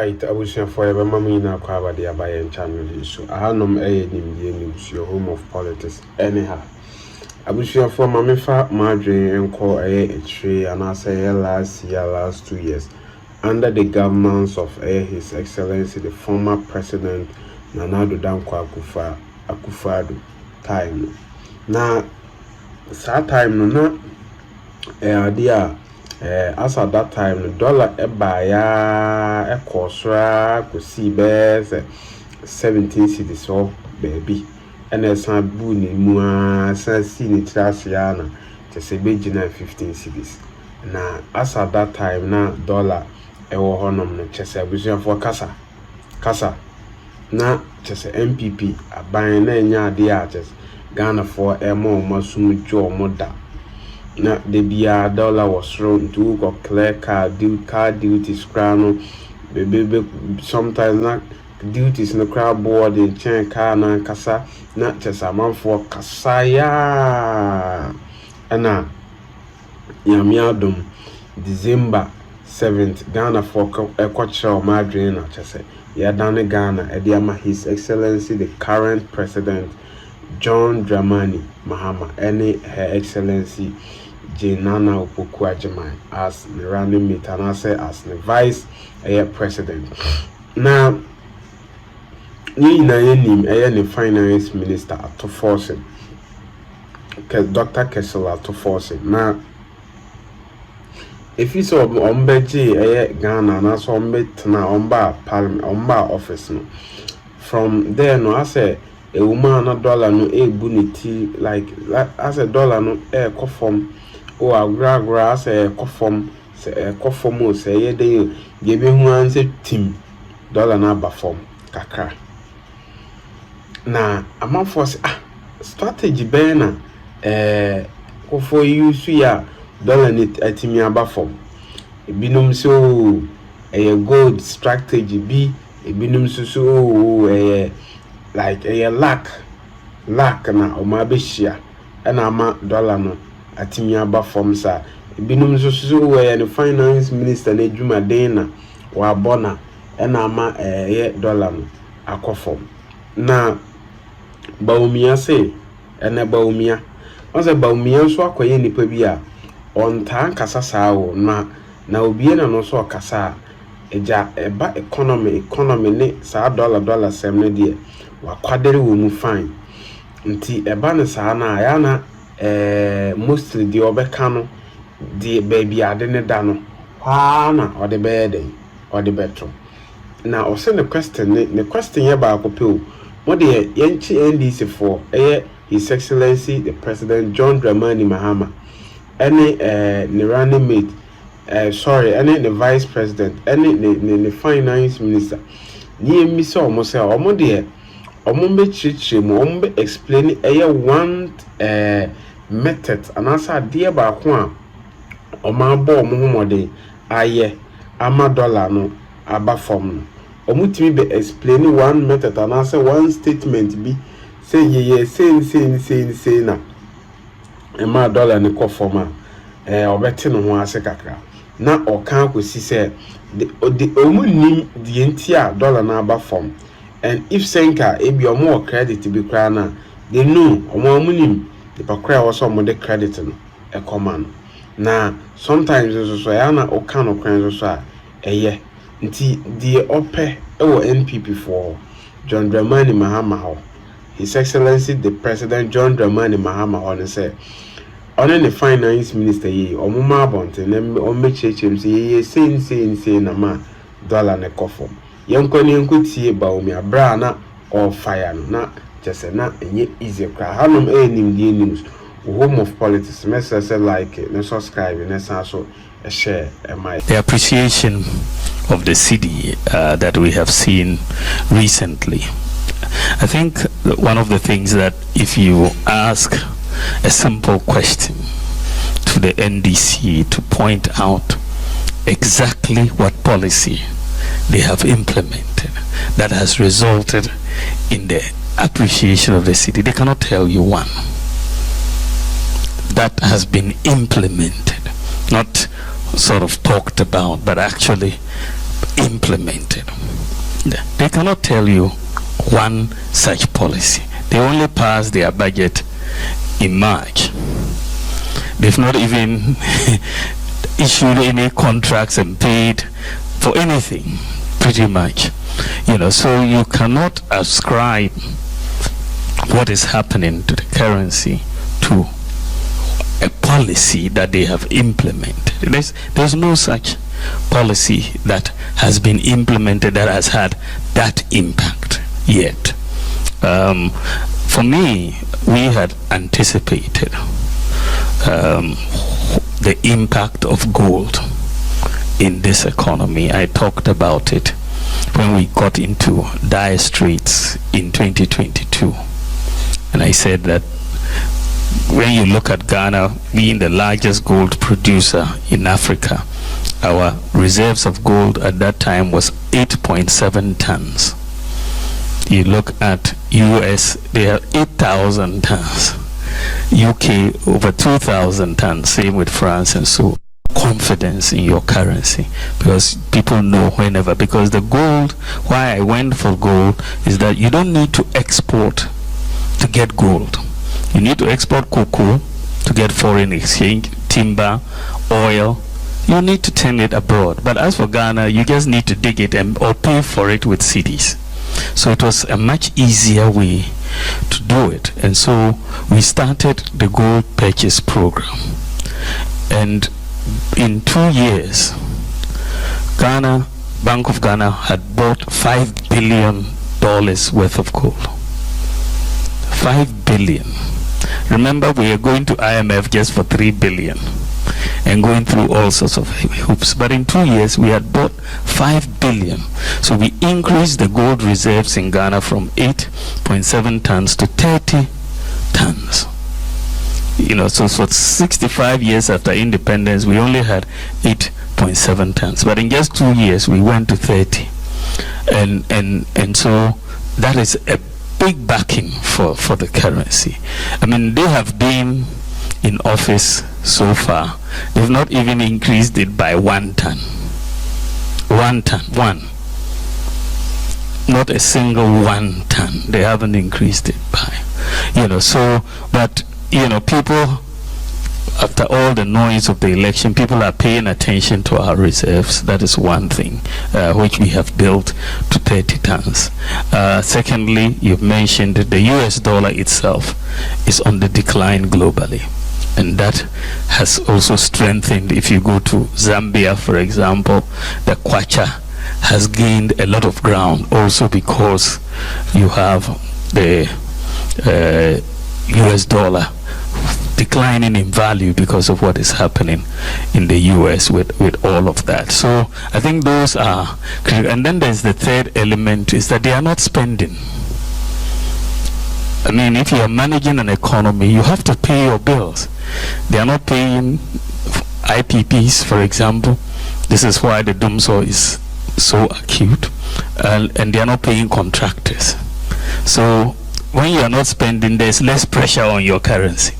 Right, I wish you forever, Mammy, now cover the Abayan channel. So I have no news, your home of politics. Anyhow, I wish you for Mammy Fat Marjorie and call a tree, and I say last 2 years under the governance of His Excellency, the former President Nana Addo Dankwa Akufo-Addo time. Now, that time, no, dear. As at that time, the dollar ebaya ekosra kusi bese 17 cedis so baby. And as I bu ni mua sensi ni trasiana to say begina 15 cedis. Na as at that time na dollar ewo honom no chese abusuan for kasa na chese MPP aban na nya ade a chese Ghana for emo masum jo moda. Na the bia dollar was thrown to go clear car duties crown baby sometimes not duties no crowd board in chain car na kasa na just a man for kasaya ana yamiadum December 7th Ghana for a cultural Madrid na just say yeah down Ghana ediama His Excellency the current President John Dramani Mahama any Her Excellency Nana Akufo-Addo as the running mate and I say as the vice president. Now, ni na yenim the finance minister at Forson, Dr. Kessel at Forson. Now, if you saw Ombeji Ghana and also met na Omba Parliament Omba office no. From there no I say a woman $1 no bunity like as a dollar no conform. O agra say conform say ye dey give one say team dollar na ba form kakra na amount for strategy be na for use ya dollar ni atimi aba form ebinum so gold strategy bi ebinum so like lack na o ma be share na ama dollar no atimi aba form sa binum so the finance minister na djuma den wa bona na ama dollar no akofom na Bawumiah say ene Bawumiah onse Bawumiah so akoye nipa bi a ontan kasa saa wo na obie na no so kasa eja eba economy ne saa dollar sem ne de wa kwadere wo mu fine nti eba ne saa na ya na mostly the obeka no the baby ade ne da no na ode be den ode beto na o se the question ye ba akope o mo de yenchi NDC for His Excellency the President John Dramani Mahama any the running mate any the vice president any the finance minister ni emi se omo se omo de omo be chichire mo omo be explain one method and answer dear ba ko a o ma bo mo homode aye ama dollar no aba form no o mutimi be explain one method and answer one statement bi say ye say na e ma dollar ne ko form a o beti no ho ase kakra na o kan kwesi say the omunim the entire dollar na aba form and if senka e bi o mo credit bi kra na they know o mo omunim the pakra also mo de credit no e command na sometimes so ya na o kan o kran so a nti the ope NPP for John Dramani Mahama ho His Excellency the President John Dramani Mahama ho say on the finance minister ye omuma bonte na o mechechem say say na ma dollar ne kofo yenkoni enkutie Bawumiah bra na o fire no na just na enye easy cry hanom enim the news home of politics message like subscribe and so share the appreciation of the city that we have seen recently. I think one of the things that if you ask a simple question to the NDC to point out exactly what policy they have implemented that has resulted in the appreciation of the city, they cannot tell you one that has been implemented, not sort of talked about, but actually implemented. They cannot tell you one such policy. They only passed their budget in March. They've not even issued any contracts and paid for anything, pretty much. So you cannot ascribe what is happening to the currency to a policy that they have implemented. There's no such policy that has been implemented that has had that impact yet. For me, we had anticipated the impact of gold in this economy. I talked about it when we got into dire straits in 2022. And I said that when you look at Ghana being the largest gold producer in Africa, our reserves of gold at that time was 8.7 tons. You look at US, they have 8,000 tons. UK over 2,000 tons, same with France. And so confidence in your currency, because people know whenever, because the gold, why I went for gold is that you don't need to export to get gold. You need to export cocoa to get foreign exchange, timber, oil. You need to turn it abroad. But as for Ghana, you just need to dig it or pay for it with cedis. So it was a much easier way to do it. And so we started the gold purchase program. And in 2 years, Bank of Ghana had bought $5 billion worth of gold. 5 billion. Remember, we are going to IMF just for 3 billion and going through all sorts of hoops. But in 2 years, we had bought 5 billion. So we increased the gold reserves in Ghana from 8.7 tons to 30 tons. So for 65 years after independence, we only had 8.7 tons. But in just 2 years, we went to 30. And so that is a big backing for the currency. I mean, they have been in office so far. They've not even increased it by 1 ton. 1 ton. Not a single 1 ton. They haven't increased it by. But people, after all the noise of the election, people are paying attention to our reserves. That is one thing, which we have built to 30 tons. Secondly, you've mentioned that the US dollar itself is on the decline globally. And that has also strengthened. If you go to Zambia, for example, the kwacha has gained a lot of ground also because you have the US dollar declining in value because of what is happening in the US with all of that. So I think those are critical. And then there's the third element, is that they are not spending. I mean, if you are managing an economy, you have to pay your bills. They are not paying IPPs, for example. This is why the doomsday is so acute. And they are not paying contractors. So when you are not spending, there's less pressure on your currency.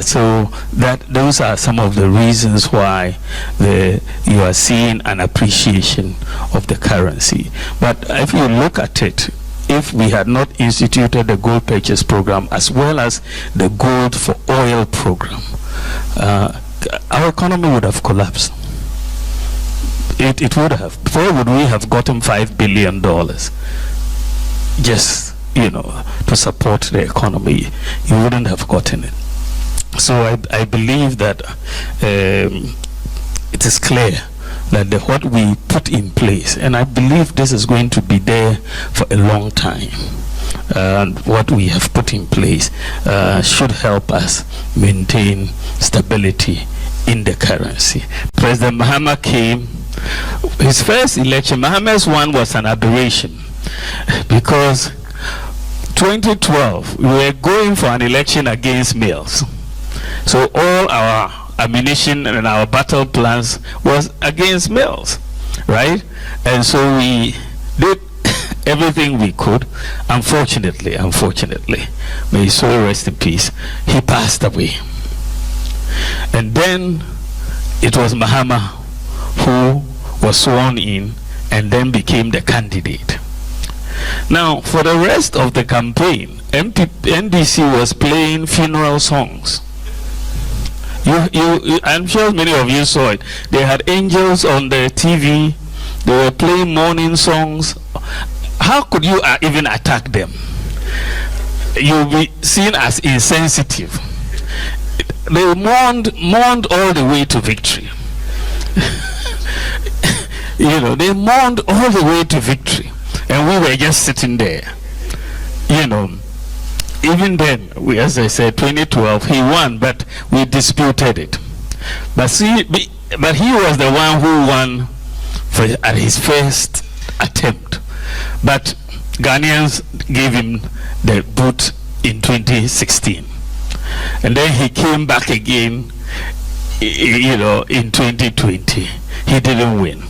So those are some of the reasons why you are seeing an appreciation of the currency. But if you look at it, if we had not instituted the gold purchase program as well as the gold for oil program, our economy would have collapsed. It would have. Where would we have gotten $5 billion just, to support the economy? You wouldn't have gotten it. So I believe that it is clear that what we put in place, and I believe this is going to be there for a long time, what we have put in place should help us maintain stability in the currency. President Mahama came, his first election, Mahama's one was an aberration, because 2012 we were going for an election against males. So all our ammunition and our battle plans was against males, right? And so we did everything we could. Unfortunately, may his soul rest in peace, he passed away. And then it was Mahama who was sworn in and then became the candidate. Now, for the rest of the campaign, NDC was playing funeral songs. I'm sure many of you saw it. They had angels on the TV. They were playing mourning songs. How could you even attack them? You'll be seen as insensitive. They mourned all the way to victory. They mourned all the way to victory. And we were just sitting there. Even then, as I said, 2012, he won, but we disputed it. But he was the one who won at his first attempt. But Ghanaians gave him the boot in 2016. And then he came back again, in 2020. He didn't win.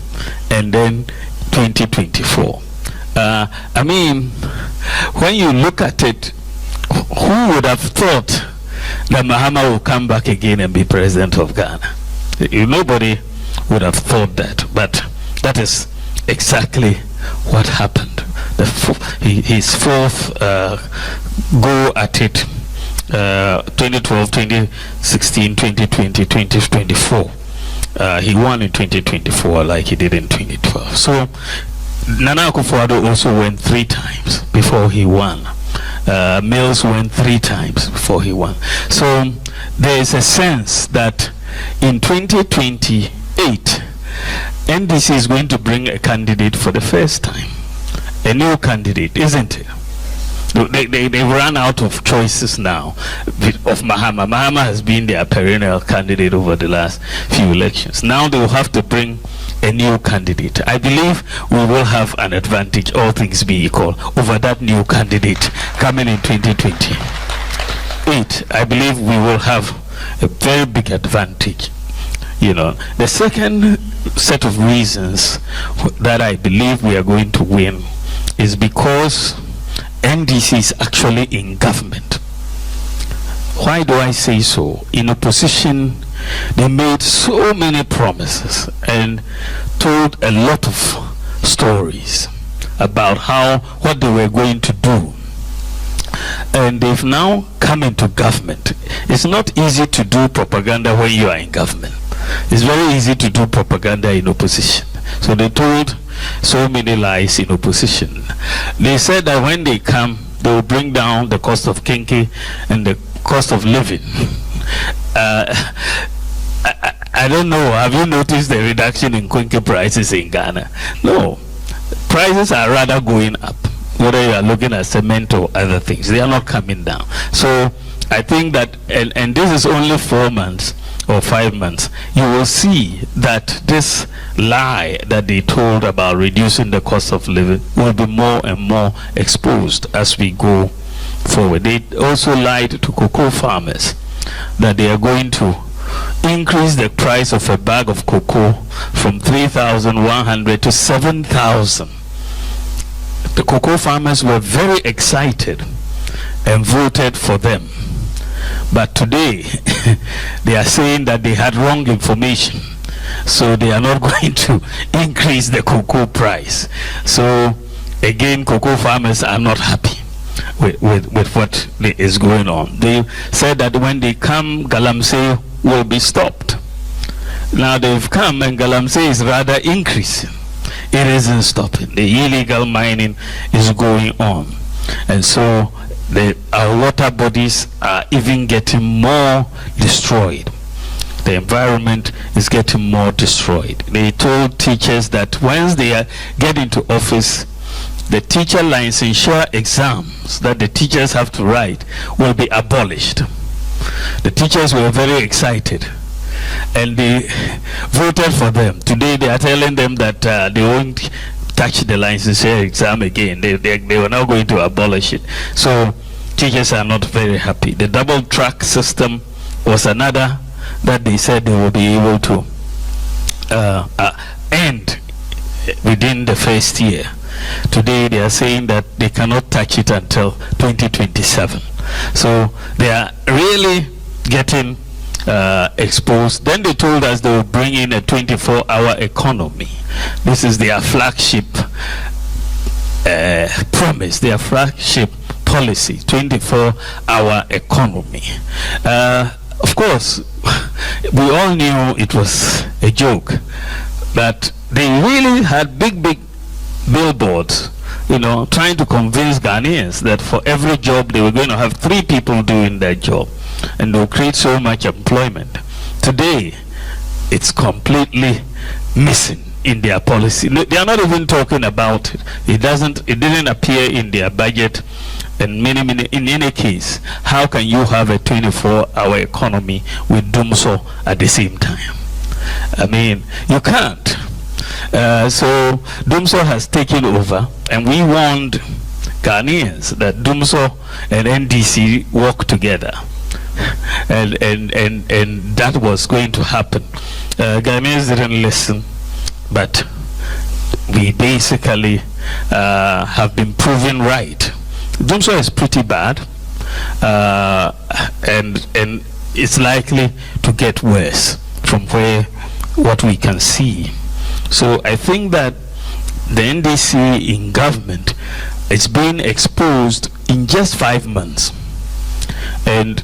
And then 2024. When you look at it, who would have thought that Mahama will come back again and be president of Ghana? Nobody would have thought that, but that is exactly what happened. His fourth go at it, 2012, 2016, 2020, 2024. He won in 2024 like he did in 2012. So Nana Akufo-Addo also went 3 times before he won. Mills went 3 times before he won. So there is a sense that in 2028, NDC is going to bring a candidate for the first time. A new candidate, isn't it? They've run out of choices now of Mahama. Mahama has been their perennial candidate over the last few elections. Now they will have to bring a new candidate. I believe we will have an advantage, all things being equal, over that new candidate coming in 2028. I believe we will have a very big advantage. The second set of reasons that I believe we are going to win is because NDC is actually in government. Why do I say so? In opposition, they made so many promises and told a lot of stories about what they were going to do. And they've now come into government. It's not easy to do propaganda when you are in government. It's very easy to do propaganda in opposition. So they told so many lies in opposition. They said that when they come, they will bring down the cost of kinky and the cost of living. I don't know. Have you noticed the reduction in kinky prices in Ghana? No. Prices are rather going up. Whether you are looking at cement or other things, they are not coming down. So I think that, and this is only 4 months or 5 months, you will see that this lie that they told about reducing the cost of living will be more and more exposed as we go forward. They also lied to cocoa farmers that they are going to increase the price of a bag of cocoa from 3,100 to 7,000. The cocoa farmers were very excited and voted for them. But today, they are saying that they had wrong information. So they are not going to increase the cocoa price. So again, cocoa farmers are not happy with what is going on. They said that when they come, Galamsey will be stopped. Now they've come and Galamsey is rather increasing. It isn't stopping. The illegal mining is going on. And so our water bodies are even getting more destroyed. The environment is getting more destroyed. They told teachers that once they get into office, the teacher licensure exams that the teachers have to write will be abolished. The teachers were very excited and they voted for them. Today they are telling them that they won't touch the licensure exam again. They were now going to abolish it. So teachers are not very happy. The double track system was another that they said they will be able to end within the first year. Today they are saying that they cannot touch it until 2027. So they are really getting exposed. Then they told us they would bring in a 24-hour economy. This is their flagship promise, their flagship policy, 24-hour economy. Of course, we all knew it was a joke, but they really had big billboards, trying to convince Ghanaians that for every job they were going to have 3 people doing that job, and they'll create so much employment. Today, it's completely missing in their policy. They are not even talking about it. It didn't appear in their budget. And in any case, how can you have a 24-hour economy with Dumso at the same time? I mean, you can't. So Dumso has taken over, and we warned Ghanaians that Dumso and NDC work together, and that was going to happen. Ghanaians didn't listen, but we basically have been proven right. Dumso is pretty bad, and it's likely to get worse from what we can see. So I think that the NDC in government is being exposed in just 5 months, and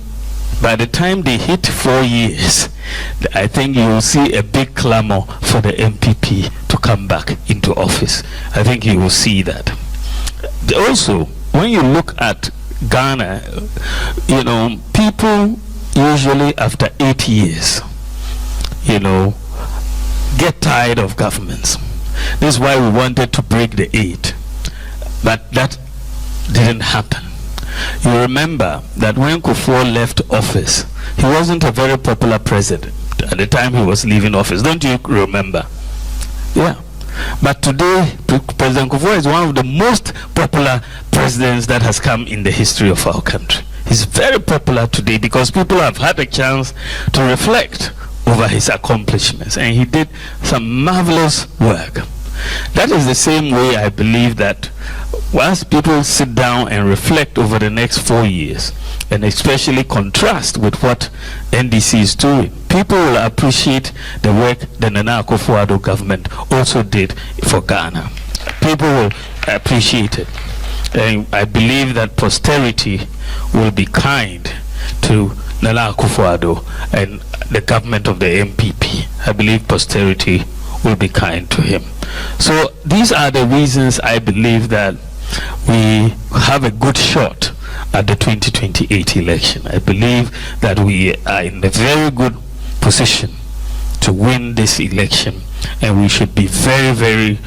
by the time they hit 4 years, I think you will see a big clamor for the MPP to come back into office. I think you will see that. Also, when you look at Ghana, people usually after 8 years, get tired of governments. This is why we wanted to break the 8, but that didn't happen. You remember that when Kufuor left office, he wasn't a very popular president at the time he was leaving office. Don't you remember? Yeah. But today, President Kufuor is one of the most popular presidents that has come in the history of our country. He's very popular today because people have had a chance to reflect over his accomplishments, and he did some marvelous work. That is the same way I believe that once people sit down and reflect over the next 4 years, and especially contrast with what NDC is doing, people will appreciate the work the Nana Akufo-Addo government also did for Ghana. People will appreciate it. And I believe that posterity will be kind to Nana Akufo-Addo and the government of the MPP. I believe posterity will be kind to him. So these are the reasons I believe that we have a good shot at the 2028 election. I believe that we are in a very good position to win this election, and we should be very, very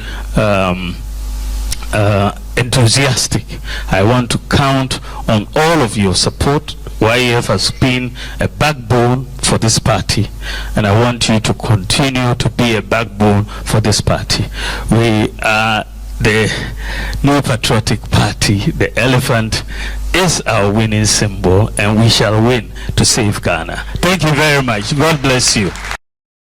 enthusiastic. I want to count on all of your support. YEF has been a backbone for this party, and I want you to continue to be a backbone for this party. We are the New Patriotic Party. The elephant is our winning symbol, and we shall win to save Ghana. Thank you very much. God bless you.